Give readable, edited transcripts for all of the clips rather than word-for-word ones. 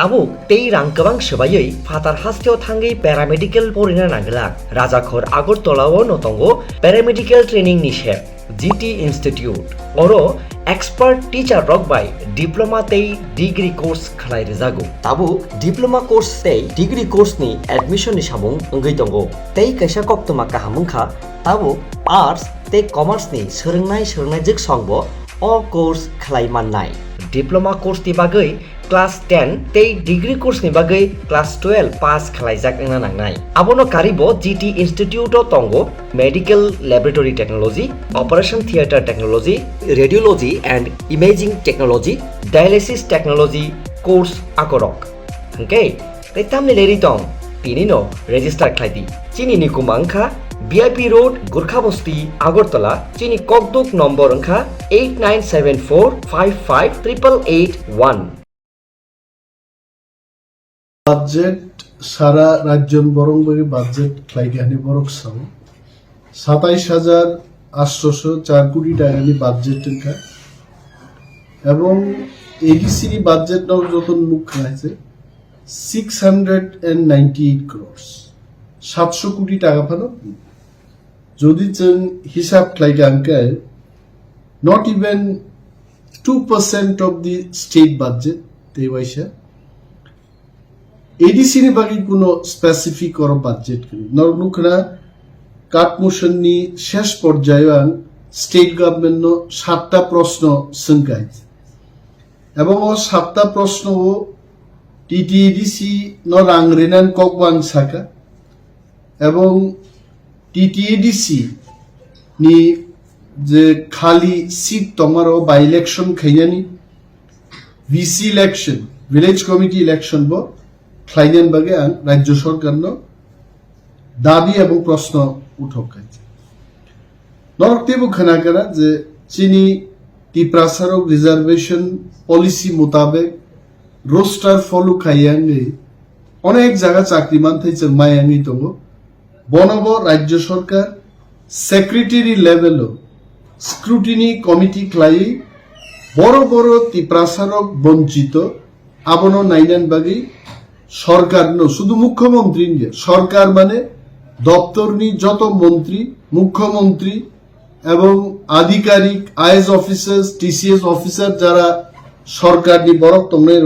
Tabuk tei rang kebang sebayai fatar hasteo thangai paramedical porina nagelak Rajakhor Agartala o notongo paramedical training nishe GT Institute oro expert teacher rock by diploma tei degree course khlai rejago Tabuk diploma course tei degree course ni admission ni samung ongoi tongo tei kaisa koktoma kahamungkha Tabuk arts tei commerce ni sorongnai jik songbo all course khlai mannai diploma course ni bagai class 10 tei degree course ni bagai class 12 pass khlaijak ongna nangnai abono karibo GT Institute o tongo medical laboratory technology operation theater technology radiology and imaging technology dialysis technology course akorok hangke tei tamni leri tong tini no register khlaidi chini ni kumangkha VIP Road Gurkhabasti Agartala chini kokduk number angkha 8974558881 budget সারা রাজ্য বরংবগি budget ক্লাইগানি বরক সাম ২৭,৮০৪ কোটি টাকানি budget এনকা এবং ADC নি budget নর যতন মুখ খাইছে 698 crores 700 কোটি টাকা ফানো যদি চেন হিসাব ক্লাইগানকায় not even 2% of the state budget they waisha ADC ni bagi কোনো স্পেসিফিক or বাজেট করি নরনুখরা কাটমোশন নি শেষ পর্যায়ে স্টেট গভর্নমেন্ট নো 7টা প্রশ্ন সংকাই এবং ও 7টা প্রশ্ন ও টিটিএডিসি ন রাংরেনান kokwan saka এবং টিটিএডিসি নি যে খালি সিট তোমারও বাই ইলেকশন খাইয়ানি VC election village committee election বো খ্লাইনেন বাগে আন রাজ্য সরকার দাবি এবং প্রশ্ন উঠক নরকতেবু খানাকারা যে চিনি টিপ্রাসারক রিজার্ভেশন পলিসি মোতাবেক রোস্টার ফলো খাইয়াঙ্গে অনেক জায়গা চাকরিমান থাইছে মায়াঙ্গি তঙ্গ বনব রাজ্য সরকার সেক্রেটারি লেভেলও স্ক্রুটিনি কমিটি খ্লাই বড় বড় টিপ্রাসারক বঞ্চিত আবনো নাইনান বাগি সরকার শুধু মুখ্যমন্ত্রী সরকার মানে দপ্তরনি যত মন্ত্রী মুখ্যমন্ত্রী এবং আধিকারিক আইএস অফিসার টিসিএস অফিসার যারা সরকারনি বরক তোমনের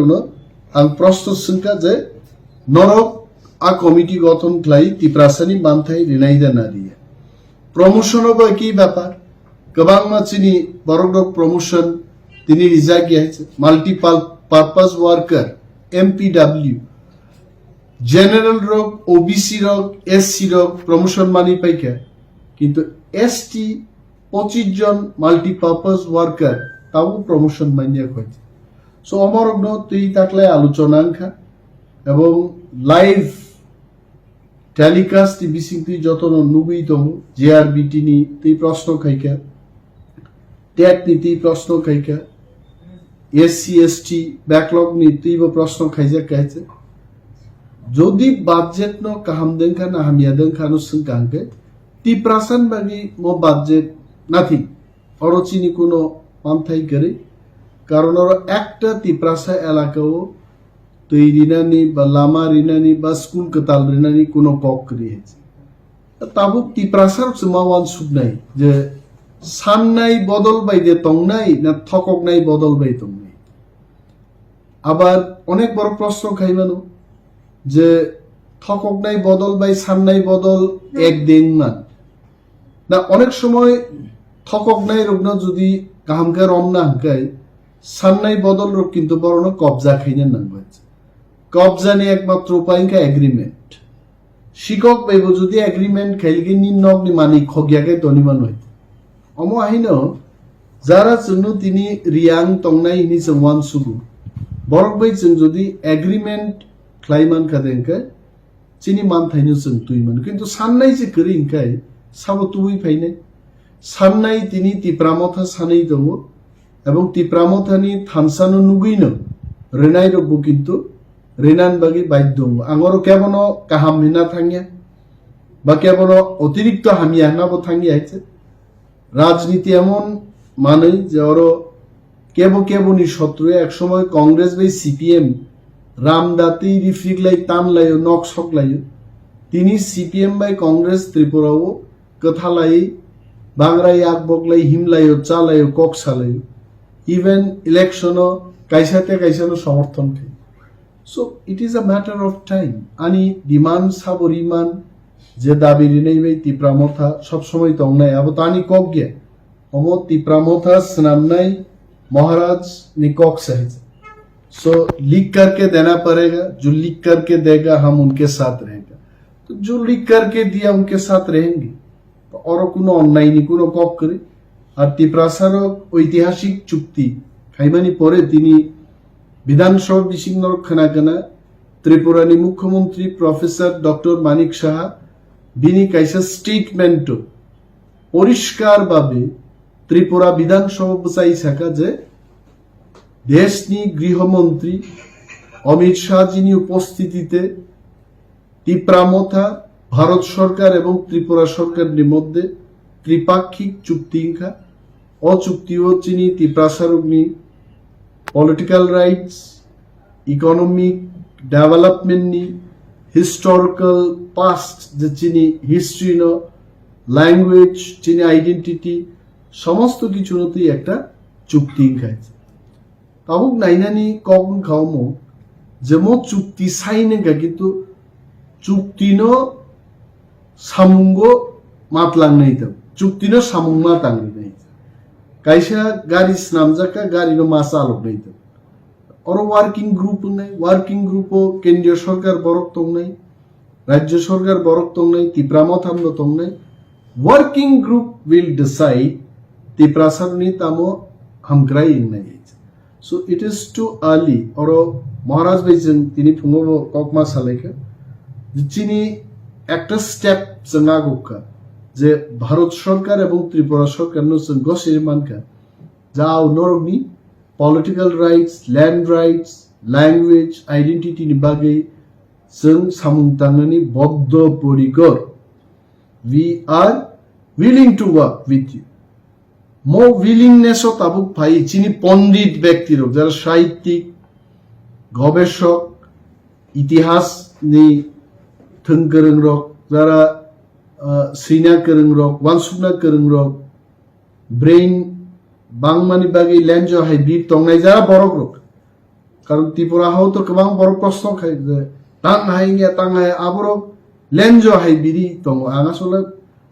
আং প্রশ্ন সংখ্যা যে নরক আ কমিটি গঠন খ্লাই তিপ্রাসানি মানথাই রিনাইদা নারিয়া প্রমোশন হবে কি ব্যাপার গবাং মাছিনি বরক প্রমোশন তিনি রিজাইন গিয়েছে multiple purpose worker MPW general রোগ ওবিসি রোগ এসসি রোগ প্রমোশন মানি পাইকা কিন্তু এসটি 25 জন মাল্টিপারপাস ওয়ার্কার তাও প্রমোশন মানিয়া হয়েছে সো অমরগ্ন তুই থাকলে আলোচনা আঙ্খা এবং লাইভ টেলিকাস্ট বিসিং তুই যত নুবই তম জেআরবিটি নি তুই প্রশ্ন খাইকা টেট নি তুই প্রশ্ন খাইকা এসসি এসটি ব্যাকলগ নি তুই প্রশ্ন খাইজা খাইছে যদি বাজেট নো কাহাম দেনখা না হামিয়া দেনখা নো সংকাঙ্কে তি প্রাসান বাগি মো বাজেট নাথিং অরচিনি কোনো পান্থাই করে কারণ ওর একটা তিপ্রাসা এলাকাও তুই রিনানি বা লামা রিনানি বা স্কুল কতাল রিনানি কোনো কক করিয়েছে তাবুক তিপ্রাসার সুমাওয়ান সুব নাই যে সান নাই বদল বাই দে তং নাই না থকক নাই বদল বাই তং নাই আবার অনেক বড় প্রশ্ন খাইবানো যে থকক নাই বদল বাই সান নাই বদল এক দিন মান না অনেক সময় থকক নাই রোগনা যদি কাহামকে রম না হাঁকায় সান নাই বদল রোগ কিন্তু বড় কবজা খাইনে নাঙ্গ কবজা নিয়ে একমাত্র উপায় এগ্রিমেন্ট শিকক পাইব যদি এগ্রিমেন্ট খাইলকে নিম্নক নি মানি খগিয়াকে তনিমান হইতে অম আহিন যারা জন্য তিনি রিয়াং তংনাই ইনি ওয়ান সুগু বরক বাই যদি এগ্রিমেন্ট ক্লাইমান খাদেনকে চিনি মান থাইনো जों তুই মান কিন্তু সাননাই যে করি ইনকাই সাবো তুই ফাইনে সাননাই তিনি তিপ্রামথা সানেই দङ এবং তিপ্রামথানি থানসানো নুগুইনো রেনাই রব কিন্তু রেনান বাগি বাধ্য আঙর কেবন কাহাম মিনা থাঙ্গিয়া বা কেবন অতিরিক্ত হামিয়া নাবো থাঙ্গিয়া আছে রাজনীতি এমন মানে যে ওর কেবনি শত্রু এক সময় কংগ্রেস বাই সিপিএম রামদাতি রিফ্রিকলাই তানলাইও নক সকলাইও তিনি সিপিএম বাই কংগ্রেস ত্রিপুরাও কথালাই বাংরাই আকবকলাই হিমলাইও চালাইও কক সালাইও ইভেন ইলেকশনও কাইসানো সমর্থন খাই so it is a matter of time আনি ডিমান্ড সাবরিমান যে দাবি রিনাই বাই তিপ্রামথা সবসময় তংনাই আবো তানি কক গে অমো তিপ্রামথা স্নামনাই महाराज ने कॉक सहित सो लिख करके देना पड़ेगा जो लिख करके देगा हम उनके साथ रहेगा तो जो लिख करके दिया उनके साथ रहेंगे और কোনো অন্যায় নি কোনো কক করে আর তিপ্রাসার ঐতিহাসিক চুক্তি খাইমানি পরে তিনি বিধানসভা বিসিংনর খানাকানা ত্রিপুরানি মুখ্যমন্ত্রী প্রফেসর ডক্টর মানিক সাহা বিনি কাইসা স্টেটমেন্ট পরিষ্কারভাবে ত্রিপুরা বিধানসভা বসাই থাকা যে দেশনি গৃহমন্ত্রী অমিত শাহ যিনি উপস্থিতিতে তিপ্রামথা ভারত সরকার এবং ত্রিপুরা সরকারের মধ্যে ত্রিপাক্ষিক চুক্তি অচুক্তিও চিনি তিপ্রাসারগ্নি পলিটিক্যাল রাইটস ইকোনমিক ডেভেলপমেন্ট নি হিস্টোরিক্যাল পাস্ট যে চিনি হিস্ট্রি ন ল্যাঙ্গুয়েজ চিনি আইডেন্টিটি সমস্ত কিছুতেই একটা চুক্তি খাইছে তাবুক নাইনানি কখন খাওমো যেমন চুক্তি সাইনে গা কিন্তু চুক্তি ন সামুঙ্গ মাতলাং নাই তো চুক্তি ন সামুংমা তাঙ্গি নাই কাইসা গাড়ি স্নামজাকা গাড়ি ন মাসা আলোক নাই তো আর ওয়ার্কিং গ্রুপ নাই ওয়ার্কিং গ্রুপও কেন্দ্রীয় সরকার বরক তং নাই রাজ্য সরকার বরক তং নাই তিপ্রামথামনো তং নাই ওয়ার্কিং গ্রুপ উইল ডিসাইড তিপ্রাসারনি তামো হামক্রাই নাই so it is too early আর মহারাজ ভাইজন তিনি ফুঙ্গব ককমা সালাইকা চিনি একটা স্টেপ জঙ্গাগোকা যে ভারত সরকার এবং ত্রিপুরা সরকার নসন গসির মানকা যাও নরগনি political rights land rights language identity नि बागै जों सामुंतांनि बद्ध परिकर we are willing to work with you মো উইলিংনেস তাবুক ভাই চিনি পণ্ডিত ব্যক্তির যারা সাহিত্যিক গবেষক ইতিহাস নি থংকরং রক যারা সিনা করং রক ওয়ানসুকনা করং রক ব্রেইন বাংমানি বাগै লেঞ্জ হাই বীর তংনাই যারা বড় রক কারণ ত্রিপুরা হাও তো গোबां বড় প্রশ্ন খাই যে তাং হাই আবরক লেঞ্জ হাই বিরি তং আং আসলে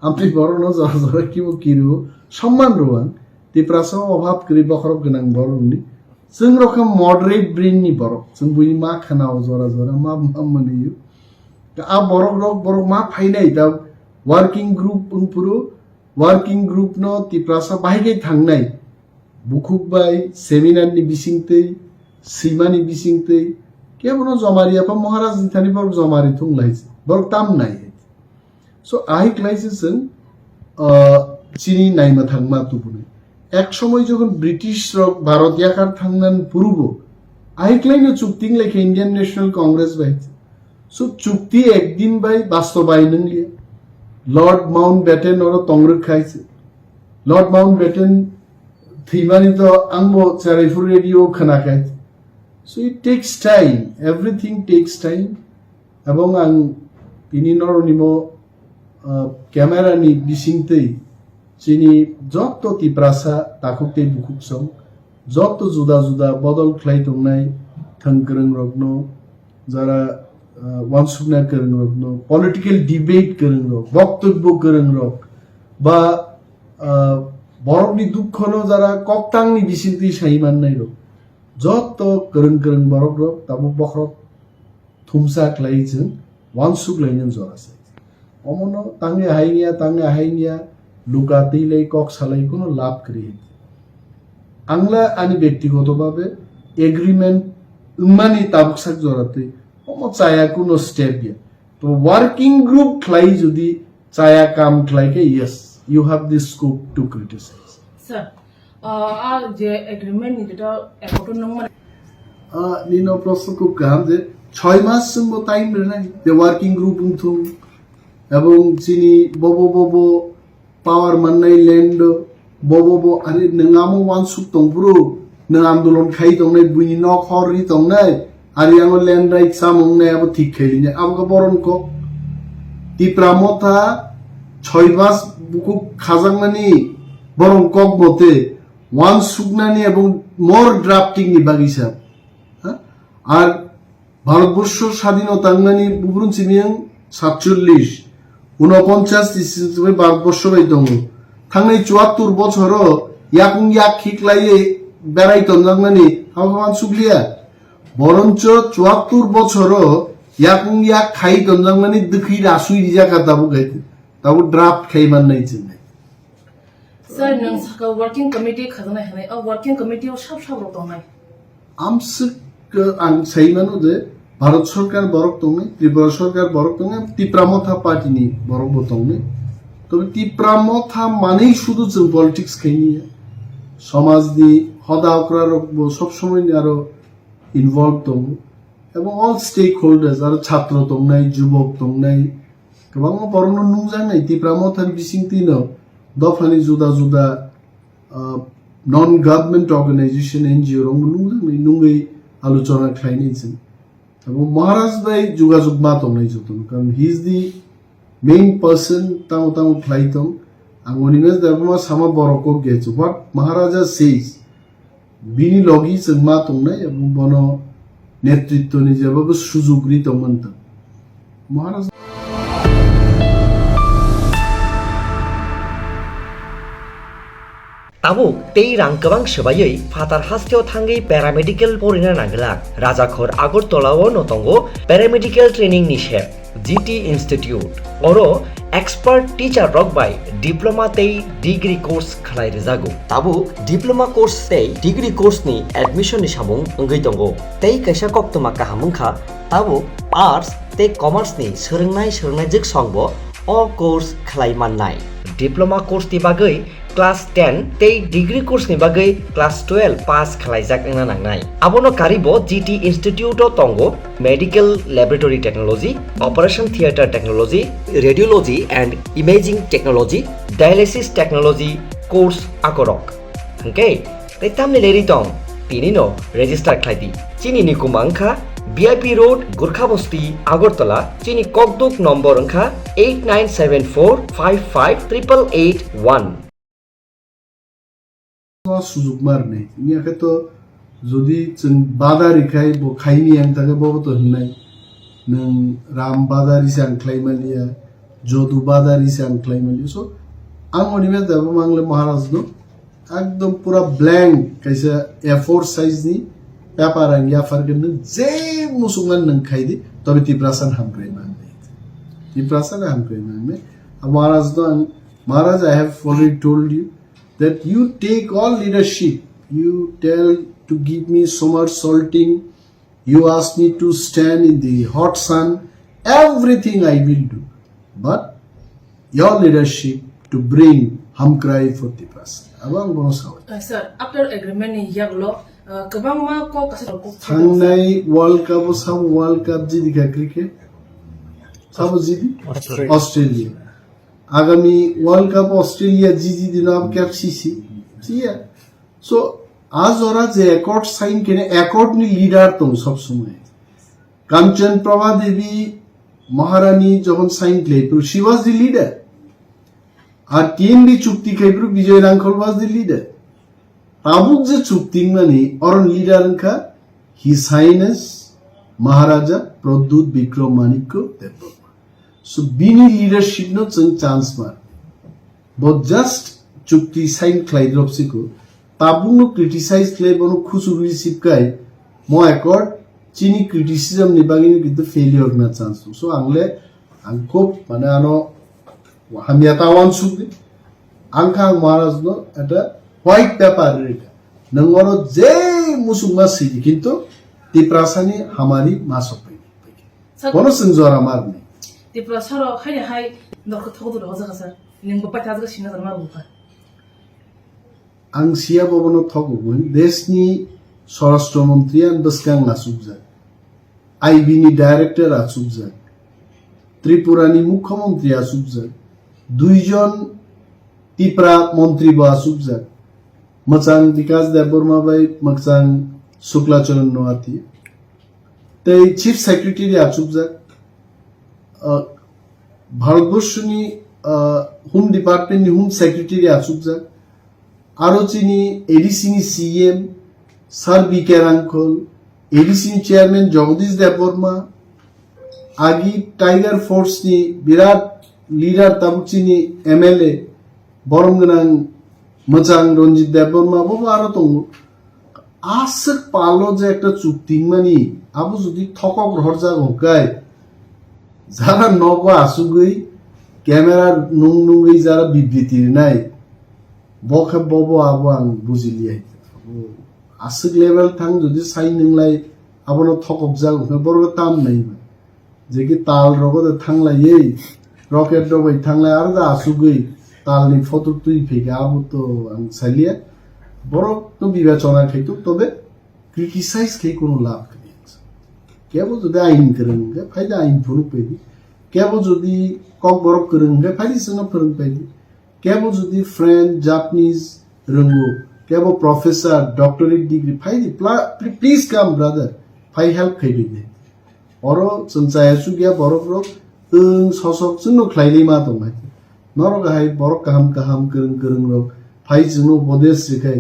আমপ্রি বড় ন যারা যারা কিরু সম্মান রোয়ান তিপ্রাসাও অভাব করি বখরক গোনাं বরনি जों रकम मडरेट ब्रेननि बरक जों बुनि मा खानाव जरा जरा मा मानियो आ बरक मा फाइनाय दा वर्किंग ग्रुप उनपुरो वर्किंग ग्रुप न तिप्रासा बाहायगे थांनाय बुखुक बाय सेमिनार नि बिसिंगतै सीमानि बिसिंगतै केबनो जमारिया पा महाराज निथानि बरक जमारि थुंलायसे बरक ताम नाय सो आइ क्लाइसिस जों চিনি নাইমা থাকমা তুপুনে এক সময় যখন ব্রিটিশ ভারত ইয়াকার থাংনান পূর্ব আইকলাইন চুক্তি লেখে ইন্ডিয়ান ন্যাশনাল কংগ্রেস বাইছে সো চুক্তি একদিন বাই বাস্তবায়ন লিয়ে লর্ড মাউন্ট ব্যাটেন ওর তংরক খাইছে লর্ড মাউন্ট ব্যাটেন থিমানি তো আংবো চারাইফুর রেডিও খানা খাইছে so it takes time everything takes time এবং আং তিনি নরনিম ক্যামেরানি বিসিংতেই চিনি যত তিপ্রাসা তাকুতে বুকুকসং যত জুদা জুদা বদল খ্লাই তংনাই থংকরং রগ্ন যারা ওয়ানসুকনা করং রগ্ন পলিটিক্যাল ডিবেট করং রক বক্তব্য করং রক বা বরকনি দুঃখ ন যারা ককটাংনি বিসিংতি সাইমান নাই রক যত করং বরক রক তাবু বখরক থুমসা খ্লাইছেন ওয়ানসুক লাইনেন জরাছে অমন তাঙ্গে হাইনিয়া লুকাতেই কক সালাই কোনো লাভ করি আংলা আনি ব্যক্তিগতভাবে এগ্রিমেন্ট উম্মানি তাবকসাক জরাতে অম চায়া কোনো স্টেপ ইয়া তো ওয়ার্কিং গ্রুপ খ্লাই যদি চায়া কাম খ্লাইকে yes you have the scope to criticise sir আর যে এগ্রিমেন্ট যেটা একটু নম্বর নিনো প্রশ্ন খুব গাম যে 6 মাস সঙ্গ টাইম নাই যে ওয়ার্কিং গ্রুপ উনথুম এবং চিনি ববো পাওয়ার মাননাই ল্যান্ড ববো আরে নঙামো ওয়ানসুক তংপুরো নং আন্দোলন খাই তংনাই বুইনি নক হরি তংনাই Ari ang land right samong na abo thikheli ne abo boron ko Tipramotha 6 মাস বুকু খাজাংনানি বরং কক মতে ওয়ান সুগনানি এবং মোর ড্রাফটিং নি বাগিসা আর ভারতবর্ষ স্বাধীনতা আংনানি বুবরুন সিমিয়াং 47 49 ইসিসবে ভারতবর্ষ বাই দङ থাংনাই 74 বছর ইয়াকুং ইয়াক খিকলাইয়ে বেড়াইতন জাংনানি হাওয়ান সুগলিয়া বরঞ্চ 74 বছর ইয়াকুং ইয়াক খাইতন জাংনানি দুখি রাসুই রিজাকা তাবু গাইতে তাবু ড্রাফট খাইমান নাই চিনে Sir, nang saka working committee khadana hanai a working committee o sab sab rot nai আমসক আং সাইমানো যে ভারত সরকার বরক তংনে ত্রিপুরা সরকার বরক তংনে তিপ্রামথা পার্টি নি বরক বতংনে তবে তিপ্রামথা মানেই শুধু যে পলিটিক্স খাইনি সমাজ নি হদা অকরার সব সময় আরো ইনভলভ দङ এবং অল স্টেক হোল্ডার্স আরো ছাত্র দংনাই যুবক দংনাই गोबां बरनो नुजानाय तिप्रामथान बिसिंतिनो दफानि जुदा जुदा नन गभर्नमेंट ऑर्गेनाइजेशन एनजीओ रंग नुजानाय नुंगै आलोचना खालायनाय जों এবং মহারাজ ভাই যোগাযোগ মা দंनाय जतन কারণ he is the main person তাও তাও খাইতম आंगनिनो दाबमा सामा बरको गेज व्हाट महाराजा सेज बिनि लगि जों मा दंनाय এবং बन नेतृत्वनि जेबाबो सुजुगरि दंमोन महाराज Tabuk tei rang kebang sebayai fatar hasteo thangai paramedical porina nanglak Rajakhor Agartala notongo paramedical training nishep GT Institute oro expert teacher rock by diploma tei degree course khalai rejago tabuk diploma course tei degree course ni admission ni sabung ngai tongo tei kaisa koktoma kahamungkha tabuk arts tei commerce ni sorongnai jik songbo o course khalai mannai diploma course ti bagai class 10 tei degree course ni bagai class 12 pass khalaijak nangna nangnai abono karibo GT Institute o tongo medical laboratory technology operation theater technology radiology and imaging technology dialysis technology course akorok hangke tei tamni leri tong tinino register khlaidi chini ni kumangkha VIP Road Gurkhabasti Agartala chini kokduk number angkha 8974558881 সুযোগ মার নাই ইয়াকে তো যদি जों बादारि खाय बो खायनि आं थागे बो तो हिनाय नों राम बादारि से आं क्लाइमालिया जदु बादारि से आं क्लाइमालिया सो आं अनिमे दाबो मांगले महाराज नो एकदम पूरा ब्लैंक कैसे A4 साइज नि पेपर आं या फरगन जे मुसुंगन नों खायदि तबे तिप्रासन हामग्रे मांगले तिप्रासन हामग्रे मांगले महाराज नो Maharaj I have already told you that you take all leadership. You tell to give me so much salting. You ask me to stand in the hot sun. Everything I will do. But your leadership to bring hum cry for the person. Abang bono saw. sir after agreement ni yaglo kabang ma ko kasi ko Thangnai World Cup sab World Cup ji dikha cricket. Sab ji Australia. आगामी world cup Australia जीजी दिन अब cap CC ठीक है सो आज और आज accord sign केने एकॉर्ड नि लीडर तुम सब समय कांचन प्रभा देवी महारानी जखन sign क्लेपुर she was the leader R TND চুক্তি খাইপুর বিজয় রাঙ্কল वाज द लीडर তাবুক যে চুক্তি মানে অরন লিডার খা his highness Maharaja Pradyut Vikram Manikya Debbarma So bini leadership no chance mar. But just chukti sign klaidropsiko. Tabung no criticize klai bono khusuri sipkai. Mo accord chini criticism ni bagini with the failure na chance. So angle angkop mana ano hamyata wan sukdi. Angka maharaj no eta white paper reta. Nangoro je musungma sidi kinto tiprasani hamari masopai. Bono senjora marni. Tipra saro khai hai nok thodu ro jaga sir ning ba pata jaga sina darma buka आं सिया बबनो थगुबुन देशनि स्वराष्ट्र मन्त्री आन बसकां नासुबजा IB नि director आसुबजा त्रिपुरानि मुख्यमन्त्री आसुबजा दुइजन तिप्रा मन्त्री बा आसुबजा मचां विकास Debbarma by मचां Shuklacharan नवाती তাই চিফ সেক্রেটারি আচুকজাক ভারতবর্ষনি হোম ডিপার্টমেন্টনি হোম সেক্রেটারি আচুকজাক আরো চিনি এডিসিনি CM sir B K Rankhal এডিসিনি চেয়ারম্যান জগদীশ দেববর্মা আগি টাইগার ফোর্সনি বিরাট লিডার তাবুকচিনি এমএলএ বরম गोनां मोजां रंजित देबबर्मा बाबू आरो दङ आसक पालो যে একটা চুক্তি মানি আবু যদি ঠকক রহরজা গকাই যারা নগ আসুগই ক্যামেরার নুং নুঙ্গই যারা বিবৃতি নাই বখে ববো আবু আং বুঝিলিয়াই আসক লেভেল থাং যদি সাই নংলাই আবনো ঠকক জাগো বড় তাম নাই যে কি তাল রগদ থাংলাই রকেট ডবাই থাংলাই আর দা আসুগই তালনি ফটো তুই ফেকে আবু তো আং সাইলিয়া বড় তো বিবেচনা খাইতো তবে ক্রিটিসাইজ খাই কোনো লাভ নেই কেবল যদি আইন করোগে ফাইদা আইন ফোরক পাইবি কেবল যদি কক বরক করোগে ফাইদি সঙ্গে ফোরক পাইবি কেবল যদি ফ্রেঞ্চ জাপানিজ রঙ্গো কেবল প্রফেসর ডক্টরেট ডিগ্রি ফাইদি প্লিজ কাম ব্রাদার ফাই হেল্প খাইবি দে অরো চনচায়াসু গিয়া বরক রক সসক চুনো খ্লাইলি মা দমাই নরক হাই বরক কাহাম কাহাম করং করং রক ফাই চুনো বদেশ রেখাই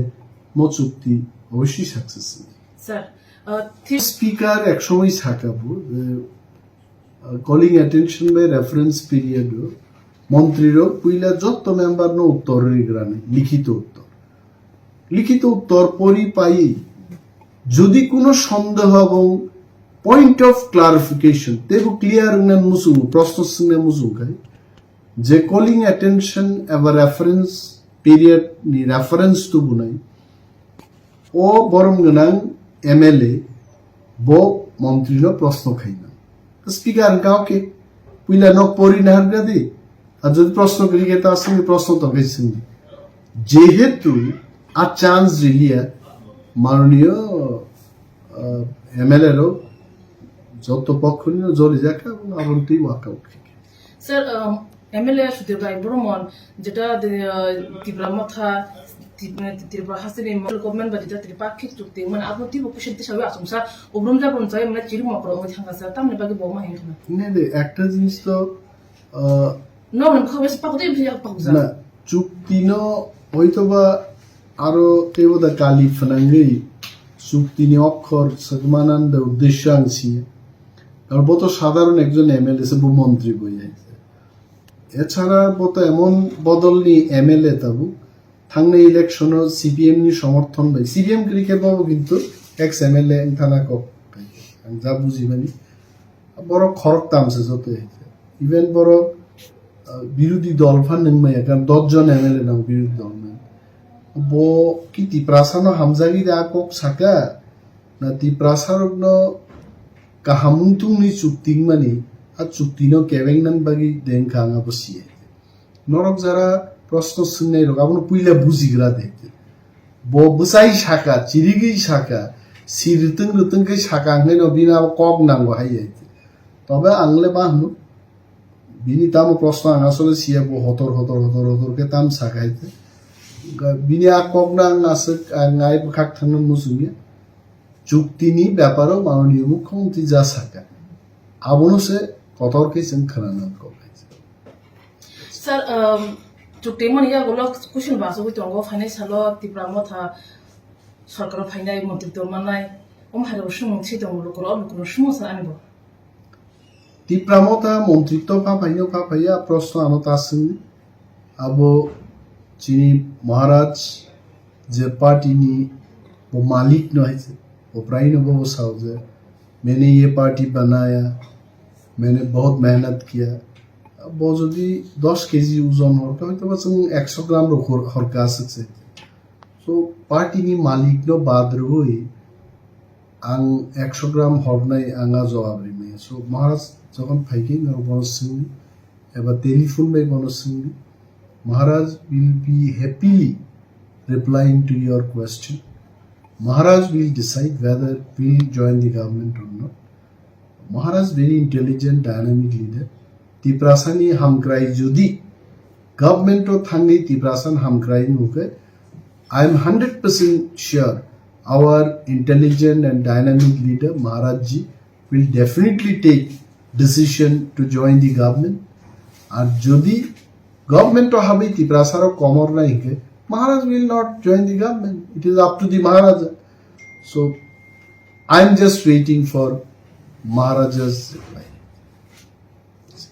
মো চুক্তি অবশ্যই সাকসেস স্যার স্পিকার একসময় থাকাবো কলিং অ্যাটেনশন বাই রেফারেন্স পিরিয়ড মন্ত্রীরও পইলা যত মেম্বার নো উত্তরের গ্রামে লিখিত উত্তর পরি পাই যদি কোনো সন্দেহ এবং পয়েন্ট অফ ক্লারিফিকেশন তেবু ক্লিয়ার না মুসুম প্রশ্ন সঙ্গে মুসুম খাই যে কলিং অ্যাটেনশন এবার রেফারেন্স পিরিয়ড নি রেফারেন্স তো বুনাই ও বরম গোনাং এমএলএ বো মন্ত্রীর প্রশ্ন খাই না স্পিকার কাউকে পুইলা নক পরি না হারগা দি আর যদি প্রশ্ন করি গে তার সঙ্গে প্রশ্ন তো গেছেন যেহেতু আর চান্স রিলিয়া মাননীয় এমএলএরও যত পক্ষ নিয়ে জোরে যাকা এবং আবন্তি walkout sir MLA Sudip Roy Barman যেটা ত্রিপুরা মাথা ত্রিপুরা হাসিনি গভর্নমেন্ট বা যেটা ত্রিপাক্ষিক চুক্তি মানে আপনি ত্রিপুরা কুশিত হিসাবে আসুমসা অব্রম যাবন চাই মানে চিরু মকর ওই থাঙ্গাসা তামনে বাকি বমা হেন খানা না দে একটা জিনিস তো নো মানে খাবে পাকতে ভিয়া পাকজা না চুক্তি ন হয়তোবা আরো তেবদা কালি ফনাঙ্গি চুক্তি নি অক্ষর সগমানন্দ উদ্দেশ্যাংশী আর বত সাধারণ একজন এমএলএ সে মন্ত্রী বই যাইছে এছাড়া বত এমন বদল নি এমএলএ তাবু থাংনে ইলেকশন সিপিএম নি সমর্থন বাই সিপিএম ক্রিকেট বাবু কিন্তু এক্স এমএলএ থানা কক যা বুঝি মানে বড় খরক তামছে যত ইভেন বড় বিরোধী দল ফান নংমাই কারণ 10 জন এমএলএ নাম বিরোধী দল নাই বো কি তিপ্রাসানো হামজাগি দা কক সাকা না তিপ্রাসারগ্ন কাহামুংতুংনি চুক্তিং মানে আর চুক্তিনো কেবেংনান বাগি দেংখাঙা বসিয়ে নরক যারা প্রশ্ন শুননাই রক আপনি পুইলা বুঝিগ্রা দেখতে বুসাই শাখা চিরিগি শাখা সিরতং রতংকে শাখা আংলে বিনা কক নাঙ্গো হাই যাইতে তবে আংলে বাহনু বিনি তাম প্রশ্ন আসলে সিয়া হতর হতর হতর হতরকে তাম শাখাইতে বিনি আর কক নাং আসে আই খাক থাঙ্গন মুসুমিয়া চুক্তিনি ব্যাপারও মাননীয় মুখ্যমন্ত্রী যা শাখা আবনো সে কতরকে সেন খানান করাইছে স্যার চুক্তি মানে ইয়াগুলো কুশন বাসো হইতো ফাইনাই সালো ত্রিপুরা মাথা সরকার ফাইনাই মন্ত্রিত্ব মানাই হারে সুমন্ত্রী দङ লোকর লোকর সমস্যা আনিব ত্রিপুরামতা মন্ত্রিত্ব ফাফাইয়া প্রশ্ন আনত আসেন আবো চিনি মহারাজ যে पार्टी नी वो मालिक न है वो प्राइन वो साउजे मैंने ये पार्टी बनाया मैंने बहुत मेहनत किया वो যদি 10 কেজি ওজন হরকা হয়তো বা 100 গ্রাম হরকা আছে সো পার্টি নি মালিক ন বাদ রই আং 100 গ্রাম হরনাই আঙা জবাব রিমে সো মহারাজ যখন ফাইকিং আর বনসিং এবার টেলিফোন বাই বনসিং Maharaj will be happily replying to your question. Maharaj will decide whether we'll join the government or not. Maharaj very intelligent, dynamic leader. Tiprasani hamkrai jodi government o thangi Tiprasan hamkrai nuke. I am 100% sure our intelligent and dynamic leader Maharaj ji will definitely take decision to join the government. And jodi government to habe Tiprasaro komor na hike, Maharaj will not join the government. It is up to the Maharaja. So I am just waiting for Maharaja's reply.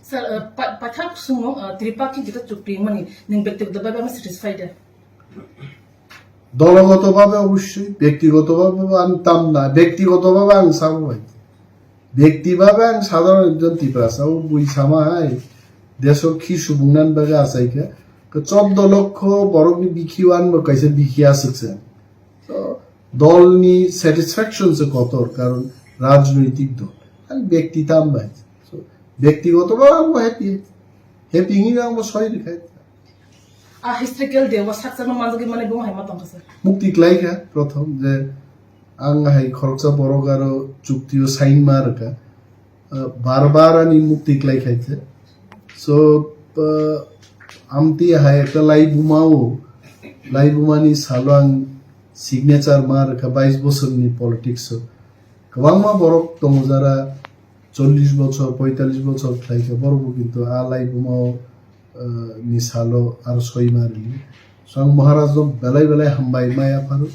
Sir, pathak sumo tiripaki jeta chukri mani ning ব্যক্তিগতভাবে আমি satisfied দলগতভাবে অবশ্যই, ব্যক্তিগতভাবে আমি তাম না, ব্যক্তিগতভাবে আমি চাব ভাই, ব্যক্তিভাবে আমি সাধারণ একজন ত্রিপুরা বুই সামাহাই দেশ কি সুবুংনান বাগে আসাইকে 14 লক্ষ বরং বিখিওয়ান কাইছে বিখিয়া শিখছে দল নি স্যাটিসফ্যাকশন সে কত কারণ রাজনৈতিক দল আমি ব্যক্তি তাম ভাই ব্যক্তিগতভাবে আমি হ্যাপি হ্যাপি নি আমি সই দেখাই historical dewa saksa manjogi mane bong hai matam sir মুক্তি ক্লাইকা প্রথম যে আং হাই খরচা বড় গারো চুক্তিও সাইন মারকা বারবার আনি মুক্তি ক্লাই খাইছে সো আমতি হাই একটা লাই বুমানি সালাং সিগনেচার মারকা 22 বছরনি পলিটিক্স গোবাংমা বড় দङ যারা 40 বছর 45 বছর খাইকা বড় কিন্তু লাই বুমাও নিসালো আর সই মারলি সং মহারাজ বেলাই বেলাই হামবাই মায়া পারো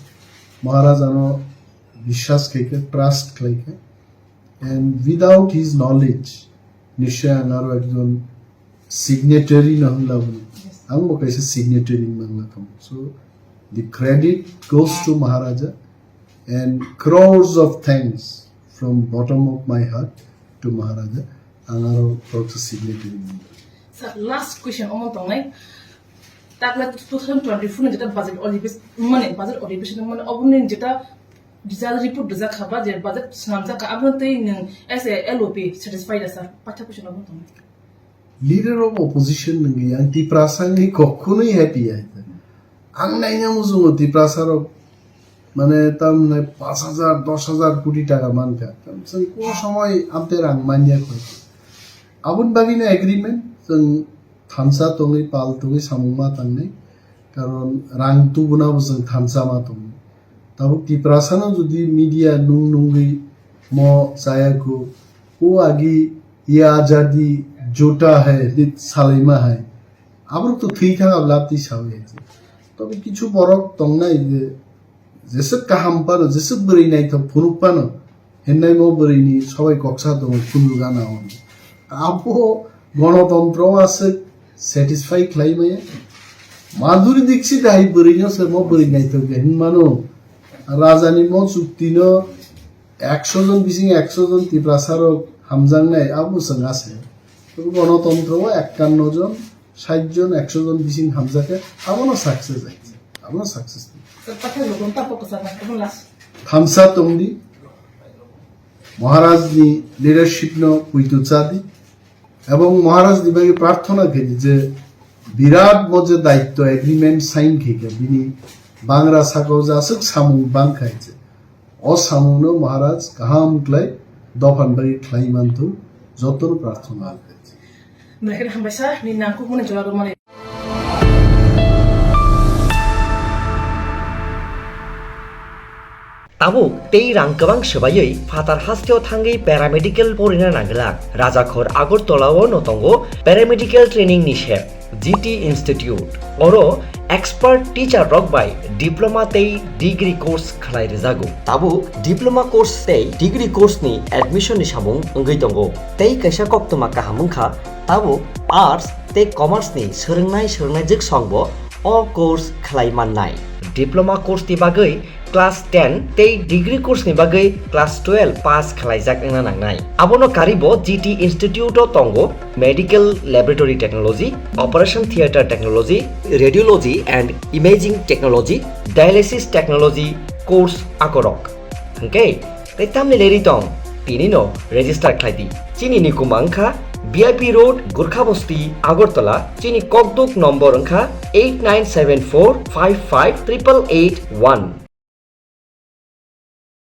মহারাজ আনো বিশ্বাস খাইকে ট্রাস্ট খাইকে এন্ড উইদাউট হিজ নলেজ নিশ্চয় আনারও একজন সিগনেটারি নহলা বলি আমি কাইছে সিগনেটারি বাংলা কাম so the credit goes to Maharaja and crores of thanks from bottom of my heart to Maharaja আনারও প্রক্স signatory sir last question omon tongnai takla 2024 ne jeta budget ଅଧିବେଶନ মানে অবনে যেটা রিজাল্ট রিপোর্ট দজা খাবা যে বাজেট সামজা কা আবনতে নং এস এ এলওপি স্যাটিসফাইড আছে পাঠা কোশ্চেন অবন tongnai লিডার অফ অপোজিশন নঙ্গি আন্টি প্রাসাঙ্গি কখনোই হ্যাপি আইতে আং নাইনা মুজু ত্রিপ্রাসার মানে তার 5000 10000 কোটি টাকা মানকা কোন সময় আমতে রাং মানিয়া কই আবুন বাগিনা এগ্রিমেন্ট जों थानसा तङै पाल तङै सामुमा थांनाय कारण रां तुबुनाबो जों थानसा मा दं ताबो टिप्रासानो जुदि मिडिया नुंगै म जायाको ओ आगी ये आजादी जोटा है लित सालाइमा है आबर तो थै थाङा लाबति सावे तबे किछु बरक तंनाय जे जेसे काहाम पानो जेसे बोरैनाय त फुनुक पानो हेन्नाय म बोरैनि सबाय कक्सा दङ फुनु गाना आबो গণতন্ত্র আছে স্যাটিসফাই খাইমায়া মাধুরী দীক্ষিত হাই বরিনো সে মো বরি নাই তো গেন মানো রাজানি মো চুক্তিন 100 জন বিসিং 100 জন ত্রিপ্রাসার হামজাং নাই আবু সং আছে তো গণতন্ত্র 51 জন 60 জন 100 জন বিসিং হামজাকে আমনো সাকসেস আইছে আমনো success sir pathak logon ta focus na omon last থামসা তংদি মহারাজ নি লিডারশিপ ন পুইতু চাদি এবং মহারাজ দিবাগে প্রার্থনা করি যে বিরাট মজে দায়িত্ব এগ্রিমেন্ট সাইন খেকে বিনি বাংলা সাকজ আসুক সামু বাং খাইছে অ সামুনো মহারাজ কাহাম ক্লাই দফান বাগি ক্লাই মানতু যতন প্রার্থনা করেছে mereka hambasa ni nangku mone jawab mane Tabuk tei rang kebang sebayoi fatar hasteo thangai paramedical porina nanglak Rajakhor Agartolao notongo paramedical training nishe GT Institute oro expert teacher rok by diploma tei degree course khlai rejago tabu diploma course tei degree course ni admission ni samung ngai tongo tei kaisa koktoma kahamungkha tabu arts tei commerce ni sörngnai jik songbo all course khlai mannai diploma course ti bagai class 10 tei degree course ni bagai class 12 pass khlaijak engna nangnai abono karibo GT Institute o tongo medical laboratory technology operation theater technology radiology and imaging technology dialysis technology course akorok okay tei tamni leri tong tini no register khlaidi chini ni kumangkha VIP Road Gurkhabasti Agartala chini kokduk number angkha 8974558881